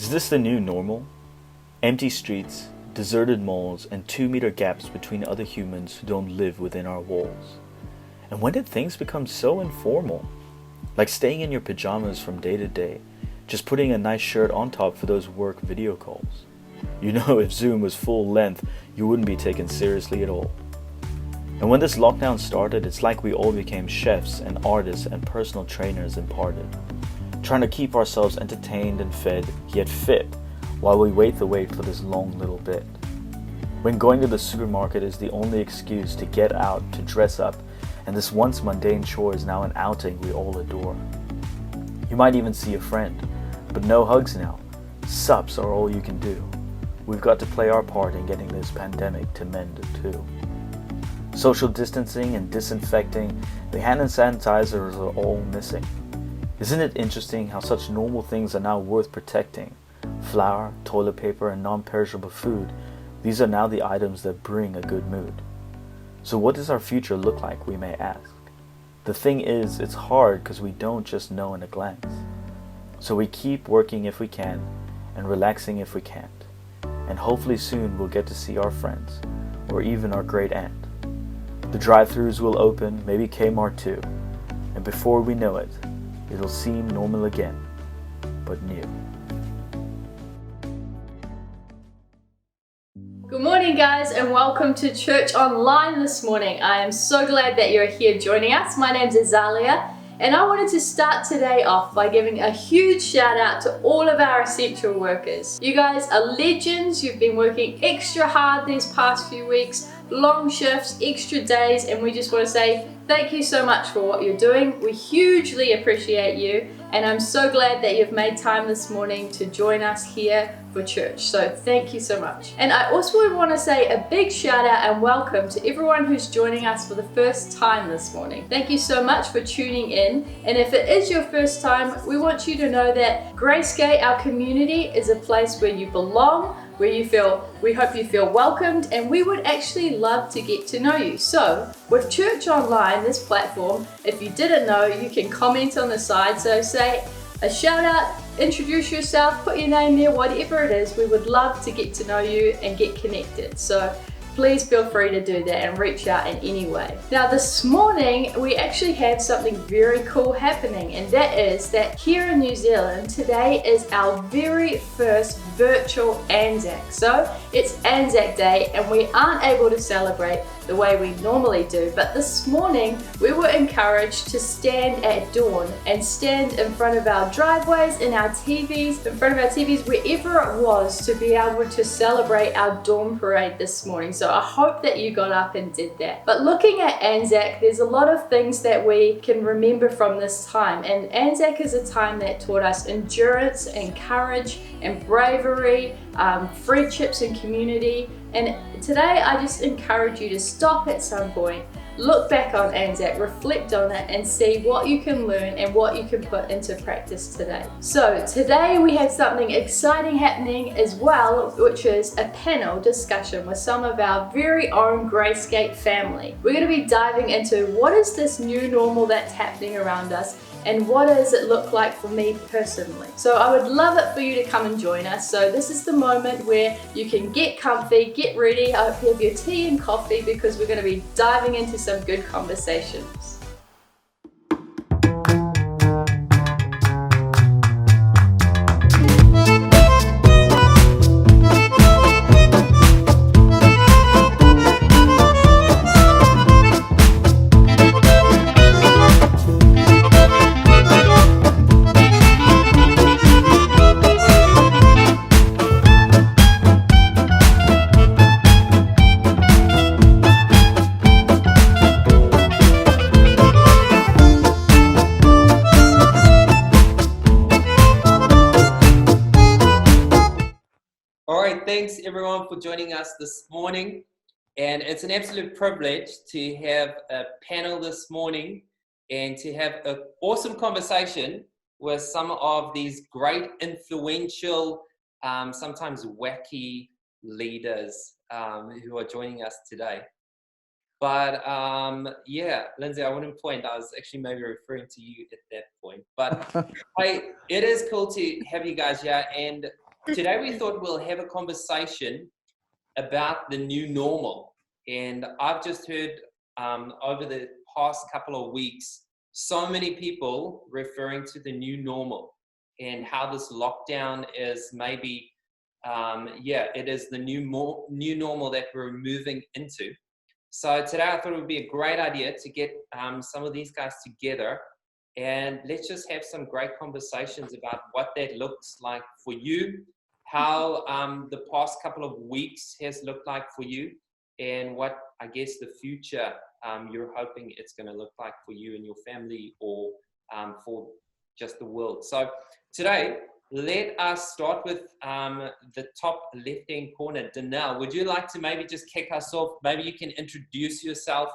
Is this the new normal? Empty streets, deserted malls, and 2-meter gaps between other humans who don't live within our walls. And when did things become so informal? Like staying in your pajamas from day to day, just putting a nice shirt on top for those work video calls. You know, if Zoom was full length, you wouldn't be taken seriously at all. And when this lockdown started, it's like we all became chefs and artists and personal trainers imparted, trying to keep ourselves entertained and fed, yet fit, while we wait for this long little bit. When going to the supermarket is the only excuse to get out, to dress up, and this once mundane chore is now an outing we all adore. You might even see a friend, but no hugs now. Sups are all you can do. We've got to play our part in getting this pandemic to mend too. Social distancing and disinfecting, the hand and sanitizers are all missing. Isn't it interesting how such normal things are now worth protecting? Flour, toilet paper, and non-perishable food, these are now the items that bring a good mood. So what does our future look like, we may ask? The thing is, it's hard because we don't just know in a glance. So we keep working if we can, and relaxing if we can't. And hopefully soon we'll get to see our friends, or even our great aunt. The drive-thrus will open, maybe Kmart too, and before we know it, it'll seem normal again, but new. Good morning guys, and welcome to Church Online this morning. I am so glad that you're here joining us. My name's Azalia, and I wanted to start today off by giving a huge shout out to all of our essential workers. You guys are legends. You've been working extra hard these past few weeks, long shifts, extra days, and we just want to say thank you so much for what you're doing. We hugely appreciate you, and I'm so glad that you've made time this morning to join us here for church. So thank you so much. And I also want to say a big shout out and welcome to everyone who's joining us for the first time this morning. Thank you so much for tuning in. And if it is your first time, we want you to know that Gracegate, our community, is a place where you belong, where we hope you feel welcomed, and we would actually love to get to know you. So with Church Online, this platform, if you didn't know, you can comment on the side. So say a shout out, introduce yourself, put your name there, whatever it is. We would love to get to know you and get connected. So please feel free to do that and reach out in any way. Now this morning we actually have something very cool happening, and that is that here in New Zealand today is our very first virtual Anzac. So it's Anzac Day and we aren't able to celebrate the way we normally do, but this morning we were encouraged to stand at dawn and stand in front of our driveways, in front of our TVs, wherever it was, to be able to celebrate our dawn parade this morning. So I hope that you got up and did that. But looking at Anzac, there's a lot of things that we can remember from this time, and Anzac is a time that taught us endurance and courage and bravery, friendships and community. And today I just encourage you to stop at some point, look back on Anzac, reflect on it, and see what you can learn and what you can put into practice today. So today we have something exciting happening as well, which is a panel discussion with some of our very own Gracegate family. We're going to be diving into what is this new normal that's happening around us, and what does it look like for me personally. So I would love it for you to come and join us. So this is the moment where you can get comfy, get ready. I hope you have your tea and coffee, because we're going to be diving into some good conversations. Thanks everyone for joining us this morning, and it's an absolute privilege to have a panel this morning and to have an awesome conversation with some of these great influential, sometimes wacky leaders who are joining us today. But yeah, Lindsay, I want to point, I was actually maybe referring to you at that point, but hey, it is cool to have you guys here. And Today we thought we'll have a conversation about the new normal. And I've just heard over the past couple of weeks, so many people referring to the new normal and how this lockdown is maybe, it is the new normal that we're moving into. So today I thought it would be a great idea to get some of these guys together and let's just have some great conversations about what that looks like for you, how the past couple of weeks has looked like for you, and what I guess the future you're hoping it's going to look like for you and your family, or for just the world. So today, let us start with the top left-hand corner. Danelle, would you like to maybe just kick us off? Maybe you can introduce yourself,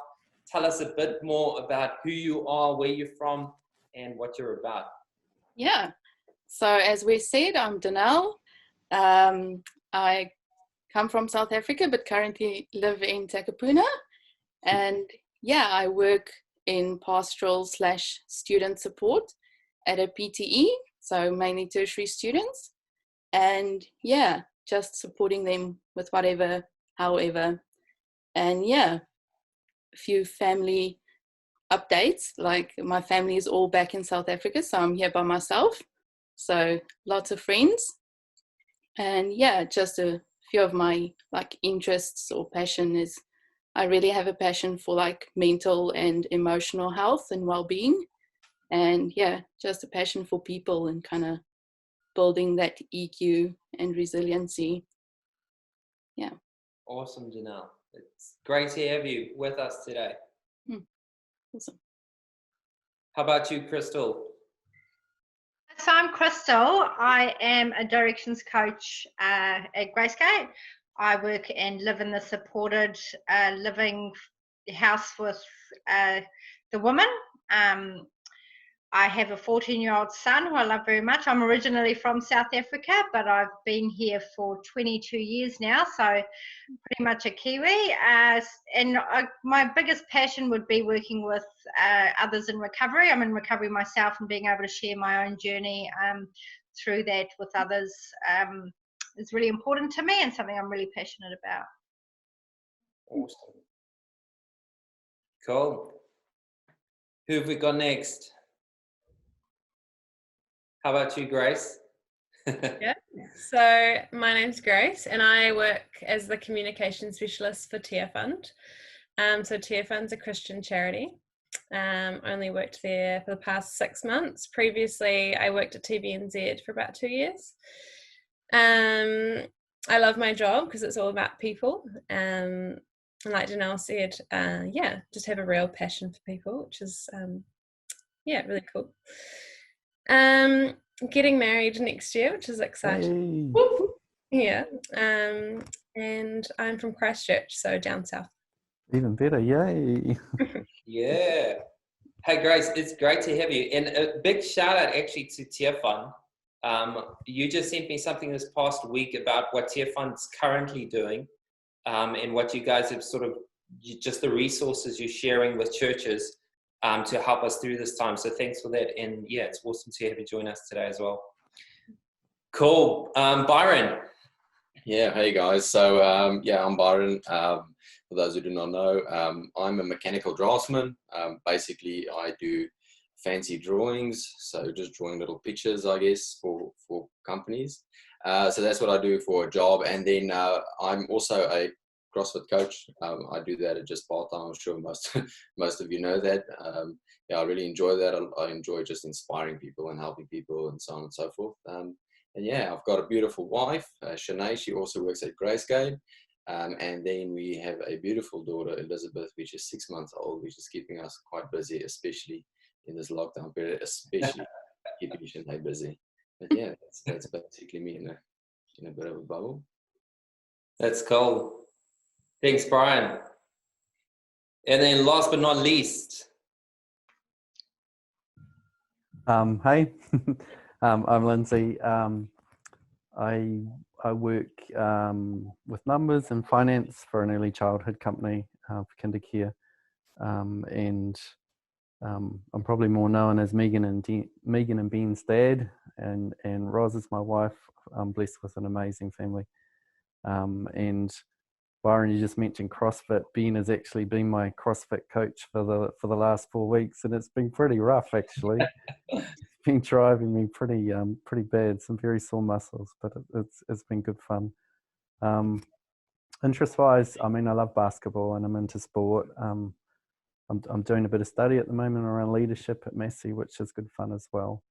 tell us a bit more about who you are, where you're from, and what you're about. Yeah, so as we said, I'm Danelle. I come from South Africa, but currently live in Takapuna. And yeah, I work in pastoral/student support at a PTE, so mainly tertiary students. And yeah, just supporting them with whatever, however. And yeah, a few family updates, like my family is all back in South Africa, so I'm here by myself. So lots of friends. And yeah, just a few of my like interests or passion is I really have a passion for like mental and emotional health and well-being. And yeah, just a passion for people and kind of building that EQ and resiliency. Yeah. Awesome, Janelle. It's great to have you with us today. Awesome. How about you, Crystal? So I'm Crystal. I am a directions coach at Gracegate. I work and live in the supported living house with the woman. I have a 14-year-old son who I love very much. I'm originally from South Africa, but I've been here for 22 years now, so pretty much a Kiwi. My biggest passion would be working with others in recovery. I'm in recovery myself, and being able to share my own journey through that with others is really important to me and something I'm really passionate about. Awesome. Cool. Who have we got next? How about you, Grace? Yeah. So my name's Grace, and I work as the communication specialist for Tear Fund. So Tear Fund's a Christian charity. Only worked there for the past 6 months. Previously, I worked at TVNZ for about 2 years. I love my job because it's all about people. And like Janelle said, just have a real passion for people, which is really cool. Getting married next year, which is exciting. Hey. Yeah. And I'm from Christchurch, so down south. Even better, yay. Yeah. Hey, Grace, it's great to have you. And a big shout out actually to Tear Fund. You just sent me something this past week about what Tear Fund's currently doing, and what you guys have sort of, just the resources you're sharing with churches to help us through this time. So thanks for that. And yeah, it's awesome to have you join us today as well. Cool. Byron. Yeah, hey guys. So I'm Byron. For those who do not know, I'm a mechanical draftsman. Basically, I do fancy drawings, so just drawing little pictures, I guess, for companies. So that's what I do for a job. And then I'm also a CrossFit coach. I do that at just part-time. I'm sure most of you know that. I really enjoy that. I enjoy just inspiring people and helping people and so on and so forth. And yeah, I've got a beautiful wife, Shanae. She also works at Gracegate. And then we have a beautiful daughter, Elizabeth, which is 6 months old, which is keeping us quite busy, especially in this lockdown period, especially keeping Shanae busy. But yeah, that's basically me in a bit of a bubble. That's cool. Thanks, Brian. And then last but not least. Hey, I'm Lindsay. I work with numbers and finance for an early childhood company for Kindercare, and I'm probably more known as Megan and Ben's dad. and Roz is my wife. I'm blessed with an amazing family. And Byron, you just mentioned CrossFit. Ben has actually been my CrossFit coach for the last 4 weeks, and it's been pretty rough actually. It's been driving me pretty bad. Some very sore muscles, but it's been good fun. Interest-wise, I mean, I love basketball and I'm into sport. I'm doing a bit of study at the moment around leadership at Massey, which is good fun as well.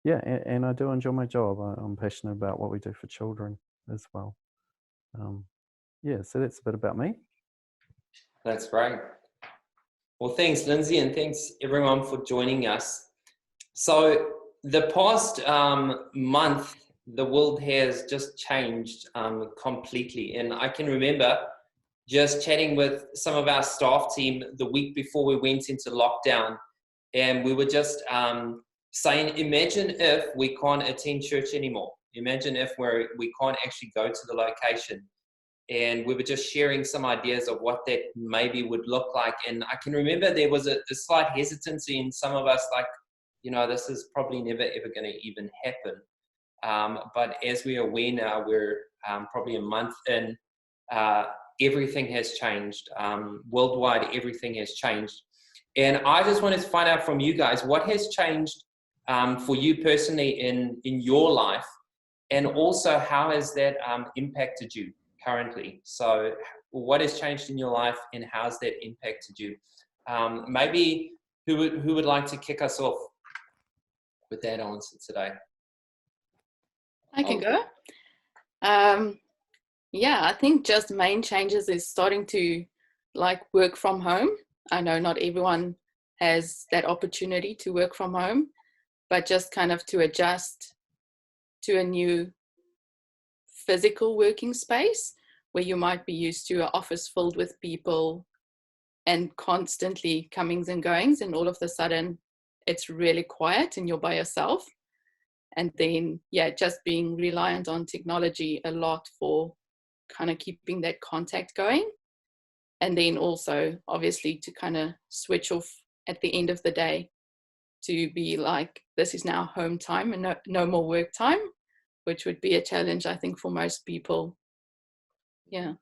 Yeah, and I do enjoy my job. I'm passionate about what we do for children as well. Yeah, so that's a bit about me. That's great. Well, thanks, Lindsay, and thanks everyone for joining us. So the past month, the world has just changed completely. And I can remember just chatting with some of our staff team the week before we went into lockdown, and we were just saying, imagine if we can't attend church anymore. Imagine if we can't actually go to the location. And we were just sharing some ideas of what that maybe would look like. And I can remember there was a slight hesitancy in some of us, like, this is probably never ever going to even happen. But as we are aware now, we're probably a month in, everything has changed. Worldwide, everything has changed. And I just wanted to find out from you guys, what has changed for you personally in your life? And also, how has that impacted you currently? So what has changed in your life and how's that impacted you? Maybe who would like to kick us off with that answer today? I can go. Yeah, I think just main changes is starting to work from home. I know not everyone has that opportunity to work from home, but just kind of to adjust to a new physical working space where you might be used to an office filled with people and constantly comings and goings, and all of a sudden it's really quiet and you're by yourself. And then, just being reliant on technology a lot for kind of keeping that contact going. And then also, obviously, to kind of switch off at the end of the day to be like, this is now home time and no more work time, which would be a challenge, I think, for most people. Yeah.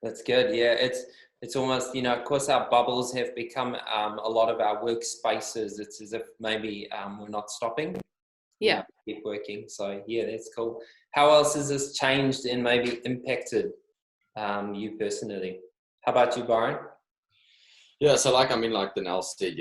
That's good. Yeah, it's almost, of course, our bubbles have become a lot of our workspaces. It's as if maybe we're not stopping. Yeah. Keep working. So yeah, that's cool. How else has this changed and maybe impacted you personally? How about you, Byron? Yeah, so like Danelle said,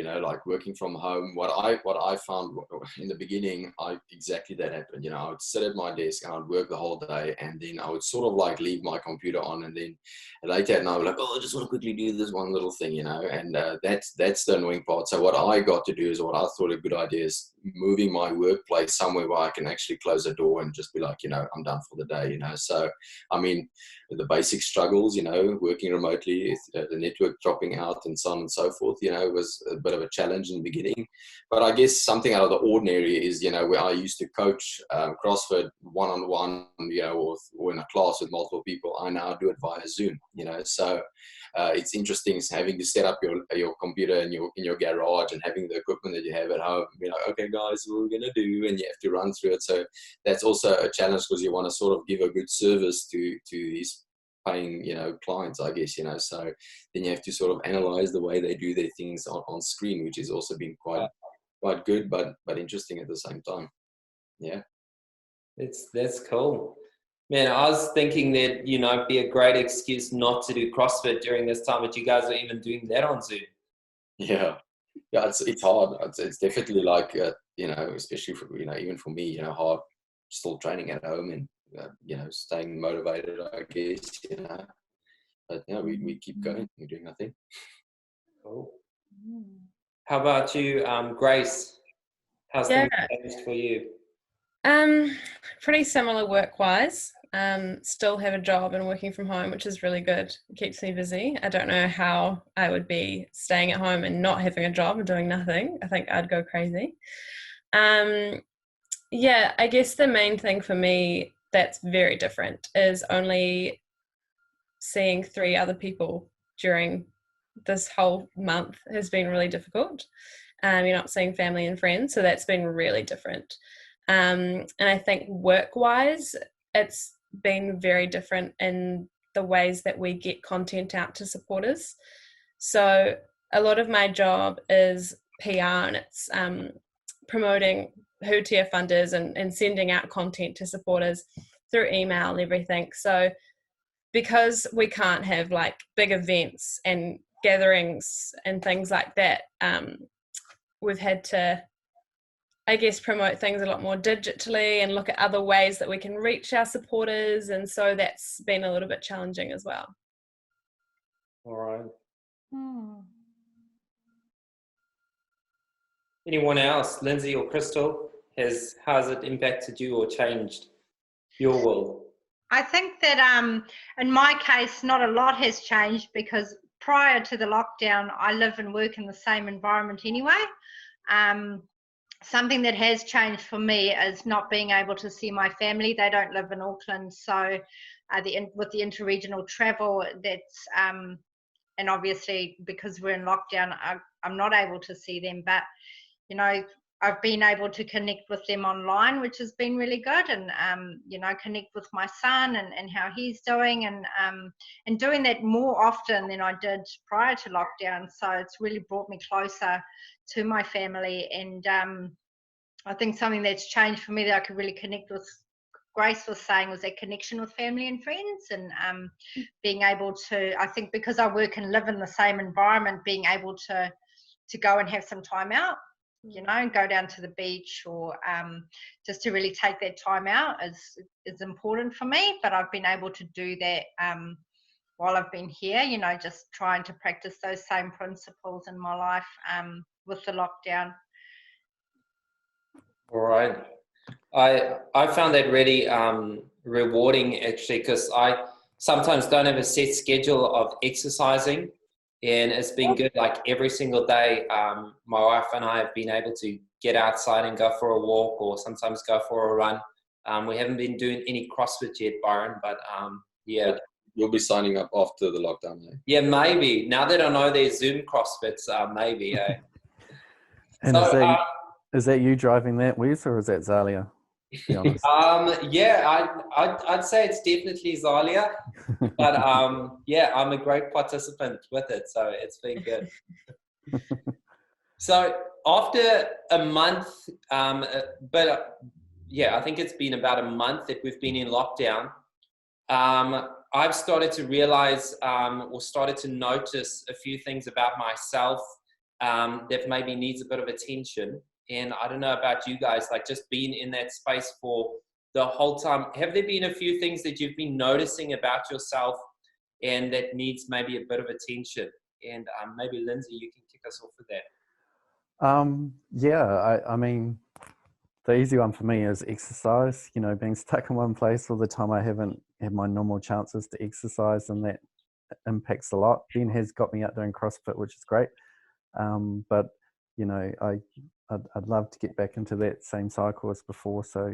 working from home, what I found in the beginning, exactly that happened. I would sit at my desk and I'd work the whole day, and then I would sort of leave my computer on, and then later at night, I would I just want to quickly do this one little thing, and that's the annoying part. So what I got to do is, what I thought a good idea is moving my workplace somewhere where I can actually close the door and just be like, I'm done for the day, So, I mean, the basic struggles, working remotely, the network dropping out and so on and so forth, was a bit of a challenge in the beginning. But I guess something out of the ordinary is, where I used to coach CrossFit one-on-one, or in a class with multiple people, I now do it via Zoom, So it's interesting having to set up your computer in your garage and having the equipment that you have at home. Okay, guys, what we're going to do, and you have to run through it. So that's also a challenge, because you want to sort of give a good service to these paying clients, I guess, so then you have to sort of analyze the way they do their things on screen, which has also been quite good, but interesting at the same time. Yeah, that's cool, man. I was thinking that it'd be a great excuse not to do CrossFit during this time, but you guys are even doing that on Zoom. Yeah, it's hard. It's definitely especially for even for me, hard still training at home and staying motivated, I guess, but we keep going. We're doing nothing. Cool. How about you, Grace? How's things changed for you? Pretty similar work-wise. Still have a job and working from home, which is really good. It keeps me busy. I don't know how I would be staying at home and not having a job and doing nothing. I think I'd go crazy. I guess the main thing for me that's very different is only seeing 3 other people during this whole month has been really difficult. You're not seeing family and friends, so that's been really different. And I think work-wise, it's been very different in the ways that we get content out to supporters. So a lot of my job is PR, and it's promoting who TearFund is and sending out content to supporters through email and everything. So because we can't have like big events and gatherings and things like that, we've had to, I guess, promote things a lot more digitally and look at other ways that we can reach our supporters. And so that's been a little bit challenging as well. All right. Anyone else, Lindsay or Crystal, how has it impacted you or changed your world? I think that in my case, not a lot has changed, because prior to the lockdown, I live and work in the same environment anyway. Something that has changed for me is not being able to see my family. They don't live in Auckland, so with the interregional travel, that's and obviously because we're in lockdown, I'm not able to see them. But you know, I've been able to connect with them online, which has been really good, and you know, connect with my son and how he's doing, and doing that more often than I did prior to lockdown. So it's really brought me closer to my family, and I think something that's changed for me that I could really connect with, Grace was saying, was that connection with family and friends, and being able to, I think because I work and live in the same environment, being able to go and have some time out, you know, and go down to the beach, or just to really take that time out is important for me. But I've been able to do that while I've been here, you know, just trying to practice those same principles in my life with the lockdown. All right. I found that really rewarding, actually, because I sometimes don't have a set schedule of exercising, and it's been good. Like every single day, my wife and I have been able to get outside and go for a walk, or sometimes go for a run. We haven't been doing any CrossFit yet, Byron, but yeah. You'll be signing up after the lockdown, eh? Yeah, maybe. Now that I know there's Zoom CrossFits, maybe. Eh? And So, is that you driving that, Wes, or is that Zalia? To be honest. Yeah, I'd say it's definitely Zalia, but yeah, I'm a great participant with it, so it's been good. So after a month, but yeah, I think it's been about a month that we've been in lockdown. I've started to realize or started to notice a few things about myself that maybe needs a bit of attention. And I don't know about you guys, like just being in that space for the whole time. Have there been a few things that you've been noticing about yourself and that needs maybe a bit of attention? And maybe Lindsay, you can kick us off with that. Yeah, I mean, the easy one for me is exercise. You know, being stuck in one place all the time, I haven't had my normal chances to exercise, and that impacts a lot. Ben has got me out doing CrossFit, which is great. But you know, I'd love to get back into that same cycle as before, so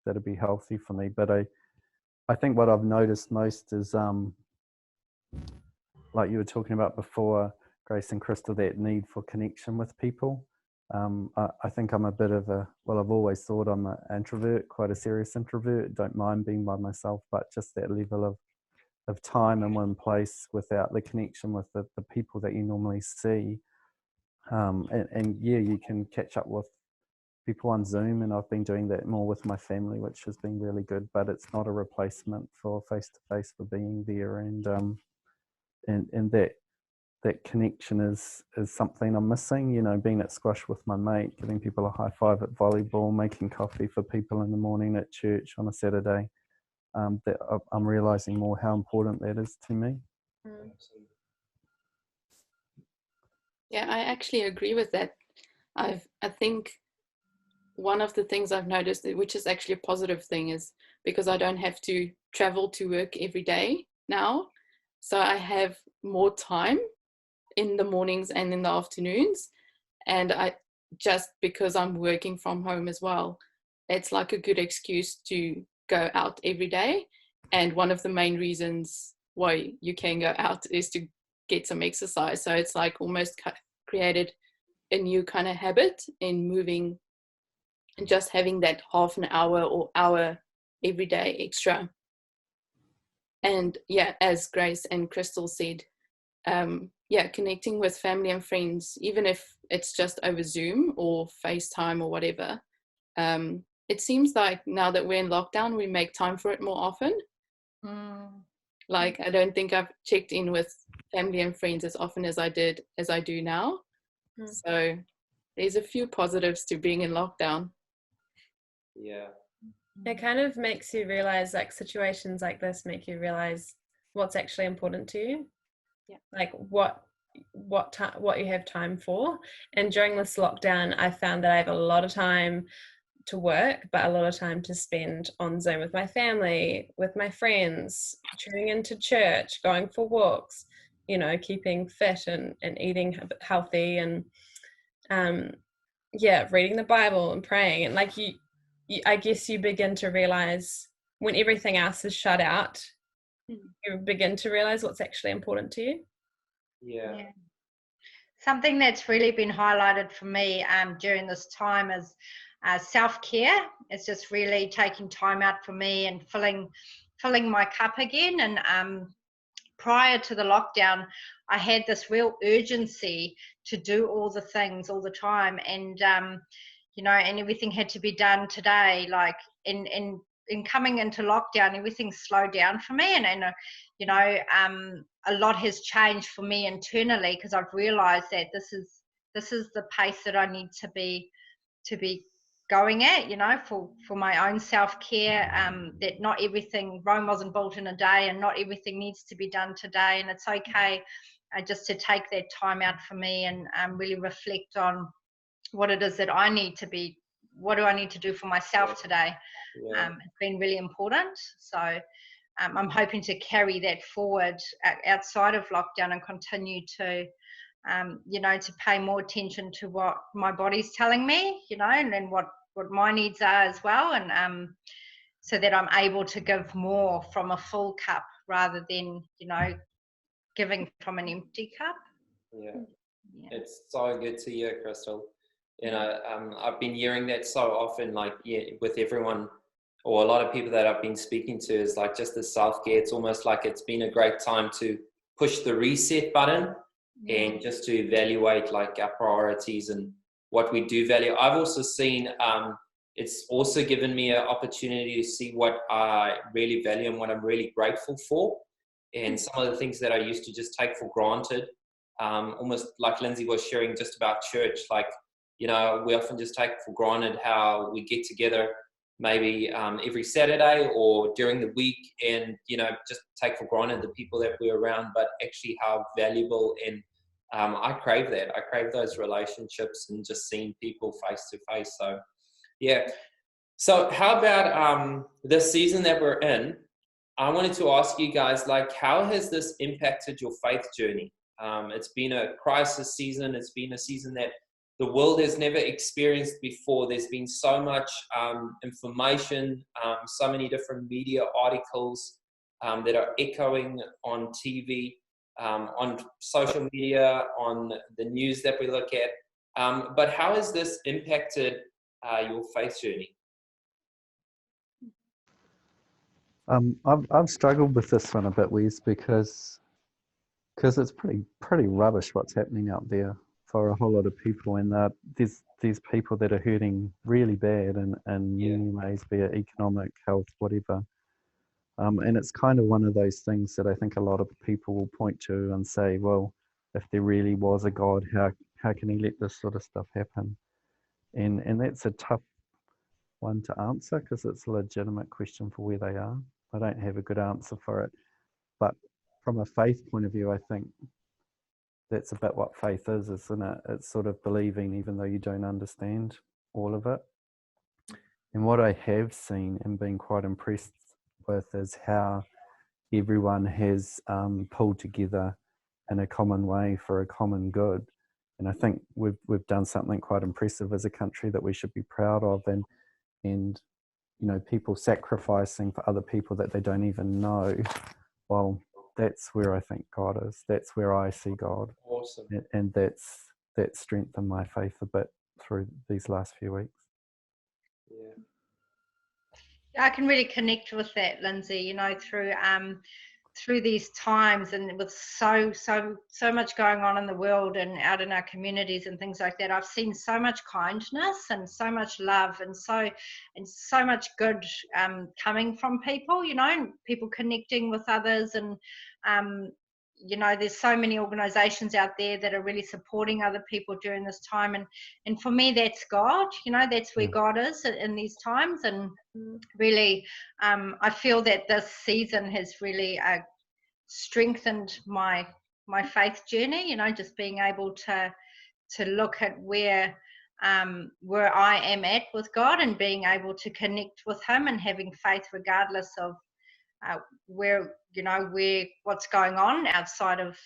that'd be healthy for me. But I think what I've noticed most is like you were talking about before, Grace and Crystal, that need for connection with people. I think I'm a bit of I've always thought I'm an introvert, quite a serious introvert. Don't mind being by myself, but just that level of time in one place without the connection with the people that you normally see. And yeah, you can catch up with people on Zoom, and I've been doing that more with my family, which has been really good, but it's not a replacement for face-to-face, for being there, and that connection is something I'm missing. You know, being at squash with my mate, giving people a high five at volleyball, making coffee for people in the morning at church on a Saturday. That I'm realizing more how important that is to me. Yeah, I actually agree with that. I think one of the things I've noticed, which is actually a positive thing, is because I don't have to travel to work every day now, so I have more time in the mornings and in the afternoons, and just because I'm working from home as well, it's like a good excuse to go out every day. And one of the main reasons why you can go out is to get some exercise. So it's like almost created a new kind of habit in moving and just having that half an hour or hour every day extra. And yeah, as Grace and Crystal said, connecting with family and friends, even if it's just over Zoom or FaceTime or whatever. It seems like now that we're in lockdown, we make time for it more often. Like, I don't think I've checked in with family and friends as often as I do now. So there's a few positives to being in lockdown. Yeah. It kind of makes you realize, like, situations like this make you realize what's actually important to you. Yeah. Like what you have time for. And during this lockdown, I found that I have a lot of time to work, but a lot of time to spend on Zoom with my family, with my friends, tuning into church, going for walks, you know, keeping fit and eating healthy, and reading the Bible and praying. And like you I guess you begin to realize when everything else is shut out, you begin to realize what's actually important to you. Yeah. Something that's really been highlighted for me during this time is self-care. It's just really taking time out for me and filling my cup again. And prior to the lockdown, I had this real urgency to do all the things all the time, and and everything had to be done today. Like in coming into lockdown, everything slowed down for me, and a lot has changed for me internally, because I've realized that this is the pace that I need to be going at, for my own self-care, that not everything, Rome wasn't built in a day, and not everything needs to be done today, and it's okay just to take that time out for me and really reflect on what it is that I need to be, what do I need to do for myself today. It's been really important. So I'm hoping to carry that forward outside of lockdown and continue to to pay more attention to what my body's telling me, and then what my needs are as well, and so that I'm able to give more from a full cup rather than giving from an empty cup. It's so good to hear, Crystal. I've been hearing that so often, like, with everyone or a lot of people that I've been speaking to, is like just the self-care. It's almost like it's been a great time to push the reset button and just to evaluate like our priorities and what we do value. I've also seen, it's also given me an opportunity to see what I really value and what I'm really grateful for. And some of the things that I used to just take for granted, almost like Lindsay was sharing just about church, like, we often just take for granted how we get together maybe every Saturday or during the week, and just take for granted the people that we're around, but actually how valuable. And I crave that. I crave those relationships and just seeing people face to face. So so how about this season that we're in? I wanted to ask you guys, like, how has this impacted your faith journey? It's been a crisis season. It's been a season that the world has never experienced before. There's been so much information, so many different media articles that are echoing on TV, on social media, on the news that we look at. But how has this impacted your faith journey? I've struggled with this one a bit, Wes, because it's pretty rubbish what's happening out there for a whole lot of people, and there's people that are hurting really bad in many ways, be it economic, health, whatever. And it's kind of one of those things that I think a lot of people will point to and say, well, if there really was a God, how can he let this sort of stuff happen? And that's a tough one to answer, because it's a legitimate question for where they are. I don't have a good answer for it. But from a faith point of view, I think that's a bit what faith is, isn't it? It's sort of believing even though you don't understand all of it. And what I have seen and been quite impressed with is how everyone has pulled together in a common way for a common good. And I think we've done something quite impressive as a country that we should be proud of, and people sacrificing for other people that they don't even know. Well, that's where I think God is. That's where I see God. Awesome. And that's that strengthened my faith a bit through these last few weeks. Yeah. I can really connect with that, Lindsay, you know, through these times, and with so much going on in the world and out in our communities and things like that. I've seen so much kindness and so much love and so much good coming from people, you know, people connecting with others. And you know, there's so many organizations out there that are really supporting other people during this time, and for me, that's God, you know, that's where God is in these times. And really, I feel that this season has really strengthened my faith journey, you know, just being able to look at where I am at with God, and being able to connect with him, and having faith regardless of what's going on outside of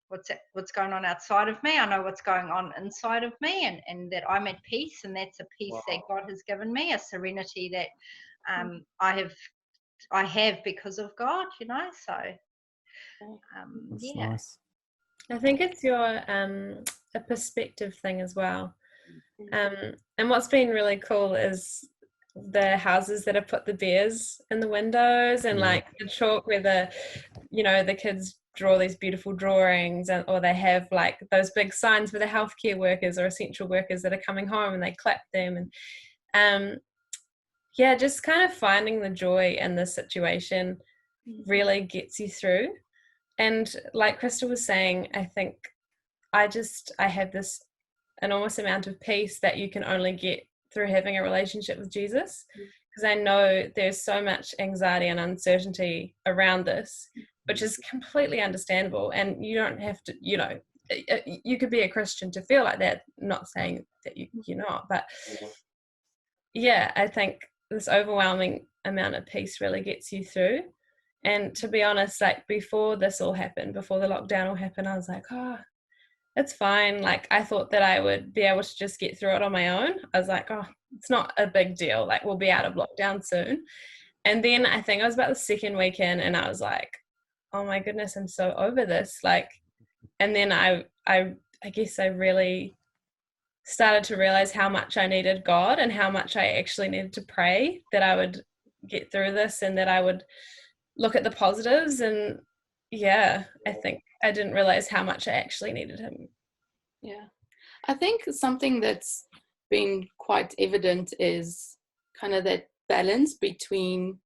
what's going on outside of me. I know what's going on inside of me, and that I'm at peace, and that's a peace that God has given me, a serenity that I have because of God, you know. So That's yeah. nice. I think it's a perspective thing as well. And what's been really cool is the houses that have put the bears in the windows, and like the chalk where the kids draw these beautiful drawings, or they have like those big signs for the healthcare workers or essential workers that are coming home, and they clap them. And just kind of finding the joy in this situation really gets you through. And like Crystal was saying, I think I have this enormous amount of peace that you can only get through having a relationship with Jesus, because I know there's so much anxiety and uncertainty around this, which is completely understandable. And you don't have to, you know, you could be a Christian to feel like that, not saying that you're not, but yeah, I think this overwhelming amount of peace really gets you through. And to be honest, like before this all happened, before the lockdown all happened, I was like, oh, it's fine. Like I thought that I would be able to just get through it on my own. I was like, oh, it's not a big deal. Like we'll be out of lockdown soon. And then I think I was about the second weekend, and I was like, oh my goodness, I'm so over this. Like, and then I guess I really started to realize how much I needed God, and how much I actually needed to pray that I would get through this, and that I would look at the positives. And I think I didn't realize how much I actually needed him. Yeah, I think something that's been quite evident is kind of that balance between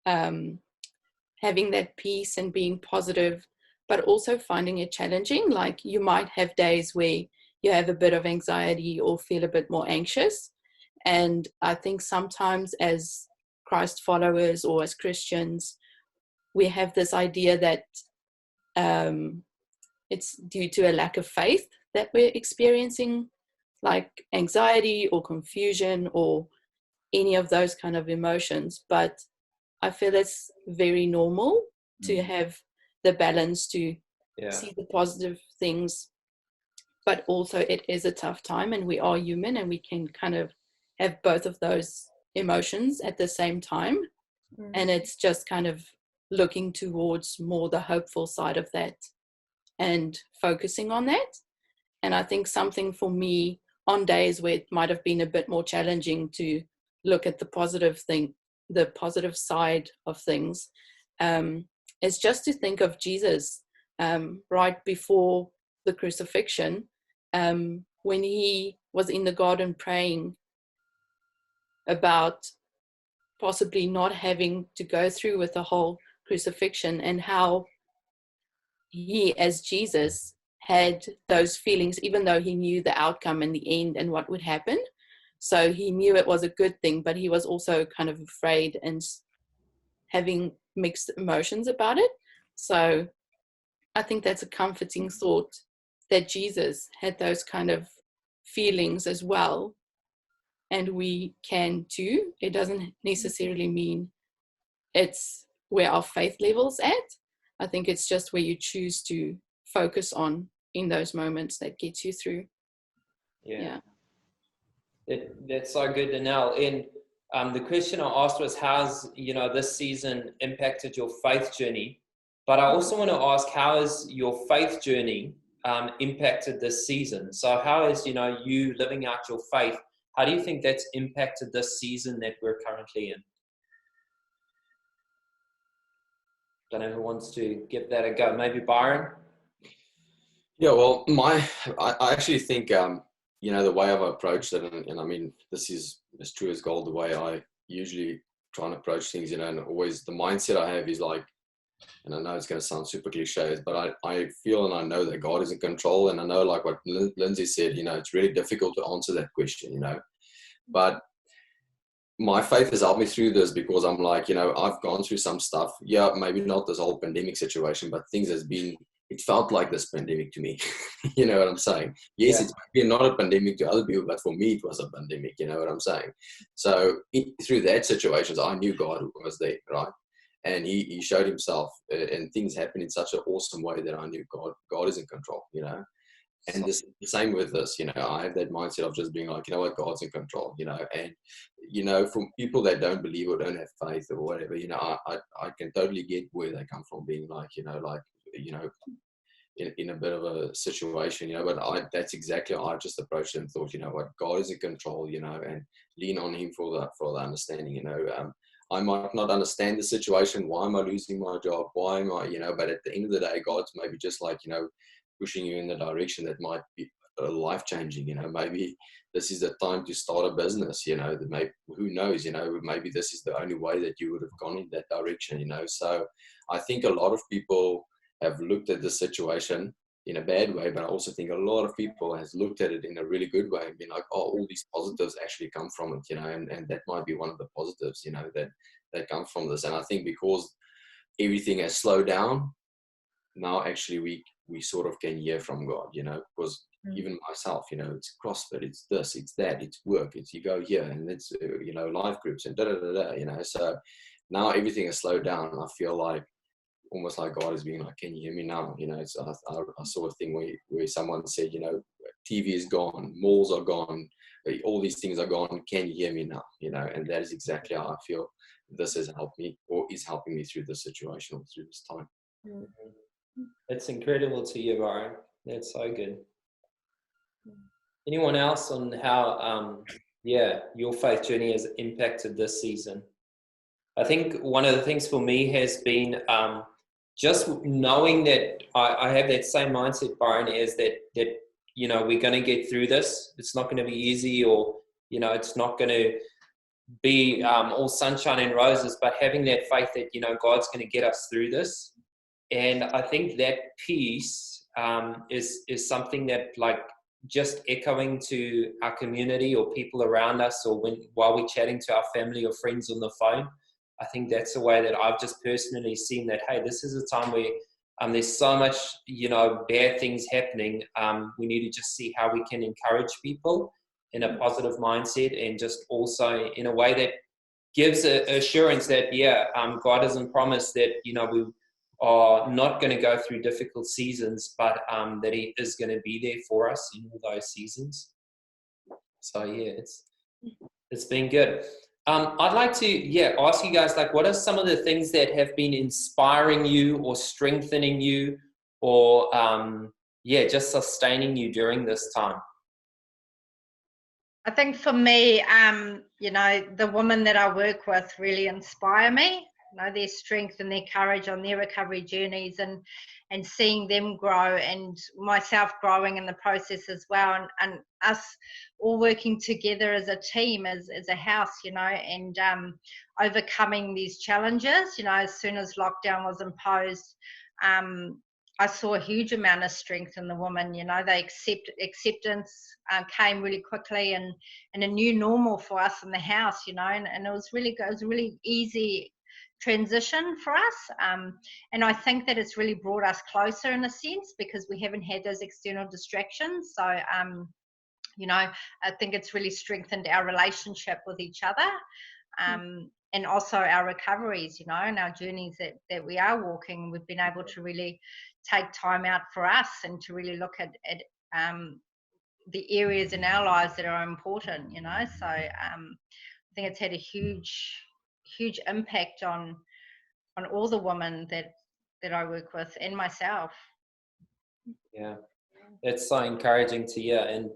having that peace and being positive, but also finding it challenging. Like you might have days where you have a bit of anxiety or feel a bit more anxious. And I think sometimes as Christ followers or as Christians, we have this idea that it's due to a lack of faith that we're experiencing like anxiety or confusion or any of those kind of emotions. But I feel it's very normal to have the balance to see the positive things, but also it is a tough time, and we are human, and we can kind of have both of those emotions at the same time. And it's just kind of looking towards more the hopeful side of that and focusing on that. And I think something for me on days where it might have been a bit more challenging to look at the positive side of things, is just to think of Jesus right before the crucifixion, when he was in the garden praying about possibly not having to go through with the whole crucifixion, and how he as Jesus had those feelings even though he knew the outcome in the end and what would happen. So he knew it was a good thing, but he was also kind of afraid and having mixed emotions about it. So I think that's a comforting thought, that Jesus had those kind of feelings as well, and we can too. It doesn't necessarily mean it's where our faith level's at. I think it's just where you choose to focus on in those moments that gets you through. Yeah. That's so good, Danelle. And the question I asked was, how's this season impacted your faith journey? But I also want to ask, how has your faith journey impacted this season. So how is, you living out your faith, how do you think that's impacted this season that we're currently in? Don't know who wants to give that a go. Maybe Byron? Yeah, well, I actually think, the way I've approached it, and I mean, this is as true as gold, the way I usually try and approach things, and always the mindset I have is like, and I know it's going to sound super cliche, but I feel and I know that God is in control. And I know, like what Lindsay said, it's really difficult to answer that question, but my faith has helped me through this, because I'm like, I've gone through some stuff. Yeah, maybe not this whole pandemic situation, but things it felt like this pandemic to me. You know what I'm saying? Yes, Yeah. it's been not a pandemic to other people, but for me, it was a pandemic. You know what I'm saying? So through that situations, I knew God was there, right? And he showed himself, and things happened in such an awesome way that I knew God is in control, And the same with this, I have that mindset of just being like, what, God's in control, and, for people that don't believe or don't have faith or whatever, I can totally get where they come from, being like, in a bit of a situation, but that's exactly how I just approached it and thought, what, God is in control, and lean on him for the understanding, I might not understand the situation. Why am I losing my job? Why am I, but at the end of the day, God's maybe just like, pushing you in the direction that might be life-changing, maybe this is the time to start a business, that maybe, who knows, maybe this is the only way that you would have gone in that direction, So I think a lot of people have looked at the situation in a bad way, but I also think a lot of people has looked at it in a really good way and been like, oh, all these positives actually come from it, and that might be one of the positives, that come from this. And I think because everything has slowed down, now actually we sort of can hear from God, because even myself, it's CrossFit, it's this, it's that, it's work, it's you go here, and it's, life groups and da-da-da-da, so now everything has slowed down, and I feel like almost like God is being like, can you hear me now? It's, I saw a thing where someone said, TV is gone, malls are gone, all these things are gone, can you hear me now? And that is exactly how I feel this has helped me, or is helping me through this situation or through this time. It's incredible to you, Byron. That's so good. Anyone else on how, your faith journey has impacted this season? I think one of the things for me has been just knowing that I have that same mindset, Byron, is that we're going to get through this. It's not going to be easy, or it's not going to be all sunshine and roses, but having that faith that God's going to get us through this. And I think that piece is something that, like, just echoing to our community or people around us, or while we're chatting to our family or friends on the phone, I think that's the way that I've just personally seen that, hey, this is a time where there's so much, bad things happening. We need to just see how we can encourage people in a positive mindset, and just also in a way that gives assurance that, God hasn't promised that, we are not going to go through difficult seasons, but that he is going to be there for us in all those seasons. So it's been good. I'd like to ask you guys, like, what are some of the things that have been inspiring you or strengthening you, or just sustaining you during this time? I think for me, the women that I work with really inspire me. Their strength and their courage on their recovery journeys, and seeing them grow, and myself growing in the process as well, and us all working together as a team, as a house, and overcoming these challenges. As soon as lockdown was imposed, I saw a huge amount of strength in the women. They acceptance came really quickly, and a new normal for us in the house, and it was really easy transition for us, and I think that it's really brought us closer in a sense, because we haven't had those external distractions. So I think it's really strengthened our relationship with each other, and also our recoveries, and our journeys that we are walking. We've been able to really take time out for us, and to really look at the areas in our lives that are important, so I think it's had a huge impact on all the women that I work with, and myself. Yeah, It's so encouraging to hear. And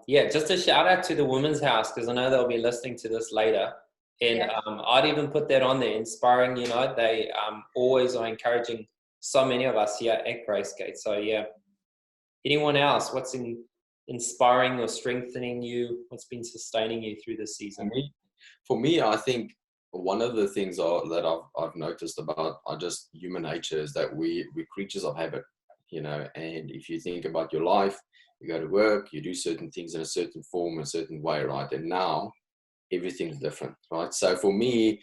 just a shout out to the Women's House, because I know they'll be listening to this later. And I'd even put that on there, inspiring. They always are encouraging so many of us here at Gracegate. So yeah, anyone else? What's inspiring or strengthening you? What's been sustaining you through this season? For me, I think one of the things that I've noticed about are just human nature is that we're creatures of habit, and if you think about your life, you go to work, you do certain things in a certain form, a certain way, right? And now everything's different, right? So for me,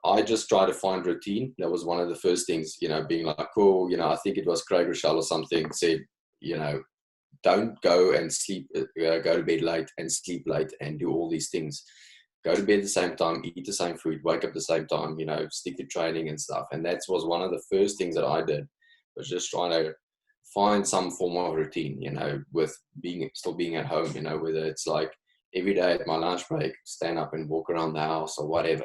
I just try to find routine. That was one of the first things, being like, cool, I think it was Craig Rochelle or something said, don't go and sleep, go to bed late and sleep late and do all these things. Go to bed at the same time, eat the same food, wake up at the same time, stick to training and stuff. And that was one of the first things that I did, was just trying to find some form of routine, with still being at home, whether it's like every day at my lunch break, stand up and walk around the house or whatever,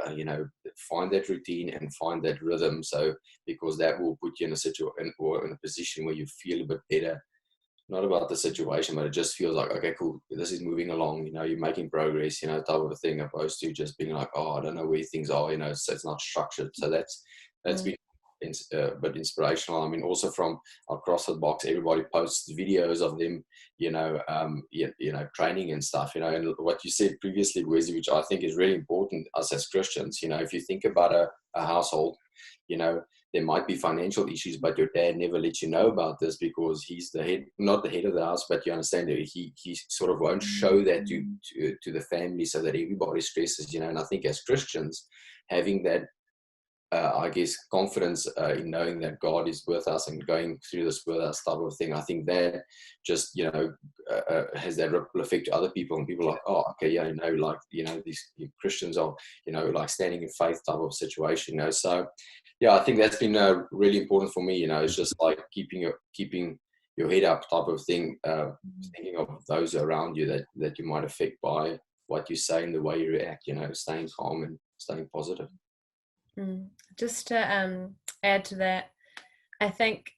find that routine and find that rhythm. So, because that will put you in a situation or in a position where you feel a bit better, not about the situation, but it just feels like, okay, cool, this is moving along, you're making progress, type of a thing, opposed to just being like, oh, I don't know where things are, so it's not structured. So that's been a bit inspirational. I mean, also from our CrossFit box, everybody posts videos of them, training and stuff, and what you said previously, Wesley, which I think is really important, us as Christians, if you think about a household, there might be financial issues, but your dad never lets you know about this because he's the head, not the head of the house, but you understand that he sort of won't show that to the family so that everybody stresses, and I think as Christians, having that, I guess, confidence in knowing that God is with us and going through this with us type of thing, I think that just, has that ripple effect to other people, and people are like, oh, okay, these Christians are, like standing in faith type of situation, So, yeah, I think that's been really important for me, it's just like keeping your head up type of thing, thinking of those around you that you might affect by what you say and the way you react, staying calm and staying positive. Just to add to that, I think